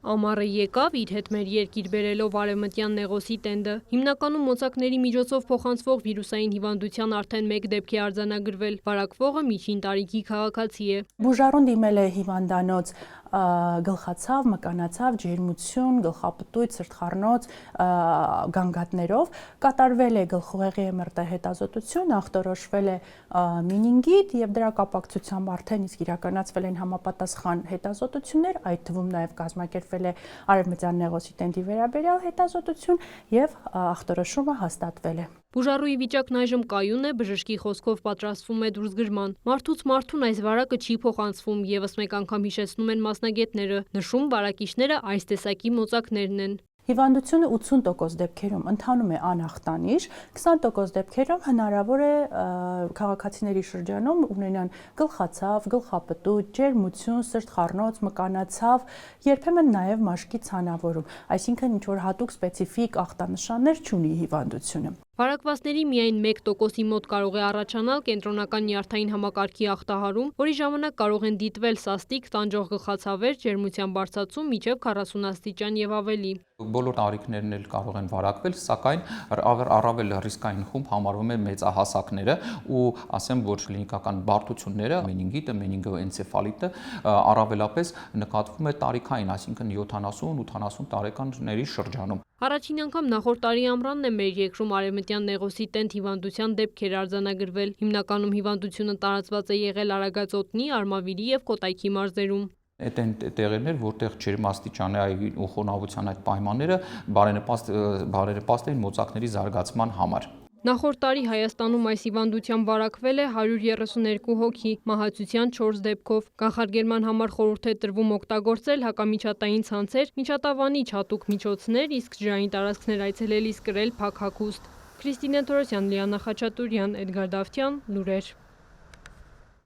Ամառը եկավ իր հետ մեր երկիր բերելով արևմտյան նեղոսի տենդը։ Հիմնականում մոծակների միջոցով փոխանցվող վիրուսային հիվանդության արդեն 1 դեպք է արձանագրվել։ Վարակվողը միջին տարիքի քաղաքացի է։ Բուժարուն դիմել է հիվանդանոց գլխացավ, մկանացավ, ջերմություն, գլխապտույտ, սրտխառնոց գանգատներով, կատարվել է գլխուղեղի MRT հետազոտություն, ախտորոշվել է մենինգիտ եւ դրա կապակցությամբ արդեն իսկ իրականացվել են համապատասխան հետազոտություններ, այդ թվում նաեւ կազմակերպվել է արևմտյան նեղոսի տենդի վերաբերյալ հետազոտություն եւ ախտորոշումը հաստատվել է։ Բուժառուի վիճակն այժմ կայուն է, բժշկի խոսքով պատրաստվում է դուրսգրման։ Մարդուց մարդուն այս վարակը չի փոխանցվում, եւս մեկ անգամ հիշեցնում են մասնագետները, նշում վարակիչները այս տեսակի մոծակներն են։ Հիվանդությունը 80% դեպքերում ընթանում է անախտանիշ, 20% դեպքերում հնարավոր է քաղաքացիների շրջանում ունենան գլխացավ, գլխապտույտ, ջերմություն, սրտխառնոց, մկանացավ, երբեմն նաև մաշկի ցանավորում, այսինքն ինչ-որ հատուկ սպეციფიկ ախտանշաններ չունի հիվանդությունը։ Վարակվածների միայն 1%-ի մոտ կարող է առաջանալ կենտրոնական նյարդային համակարգի ախտահարում, որի ժամանակ կարող են դիտվել սաստիկ, տանջող գլխացավեր, ջերմության բարձրացում մինչև 40 աստիճան եւ ավելի։ Բոլոր տարիքներն էլ կարող են վարակվել, սակայն առավել ռիսկային խումբ համարվում է մեծահասակները ու ասեմ, որ կլինիկական բարդությունները, մենինգիտը, մենինգոենցեֆալիտը առավելապես նկատվում է տարիքային, այսինքն 70-80 տարեկանների շրջանում։ Առաջին անգամ նախորդ տարի ամռանն է մեր երկրում արևմտյան նեղոսի տենդ հիվանդության դեպքեր արձանագրվել։ Հիմնականում հիվանդությունը տարածված է եղել Արագածոտնի, Արմավիրի եւ Կոտայքի մարզերում։ Այդ են տեղերներ, որտեղ ջերմաստիճանային ու խոնավության այդ պայմանները բարենպաստ են մոծակների զարգացման համար։ Նախորդ տարի Հայաստանում այս հիվանդությամբ վարակվել է 132 հոգի, մահացության 4 դեպքով։ Կանխարգելման համար խորհուրդ է տրվում օգտագործել հակամիջատային ցանցեր, միջատավանիչ հատուկ միջոցներ, իսկ ջրային տարածքներ այցելելիս կրել փակ հագուստ։ Քրիստինե Թորոսյան, Լիանա Խաչատուրյան, Էդգար Դավթյան, լուրեր։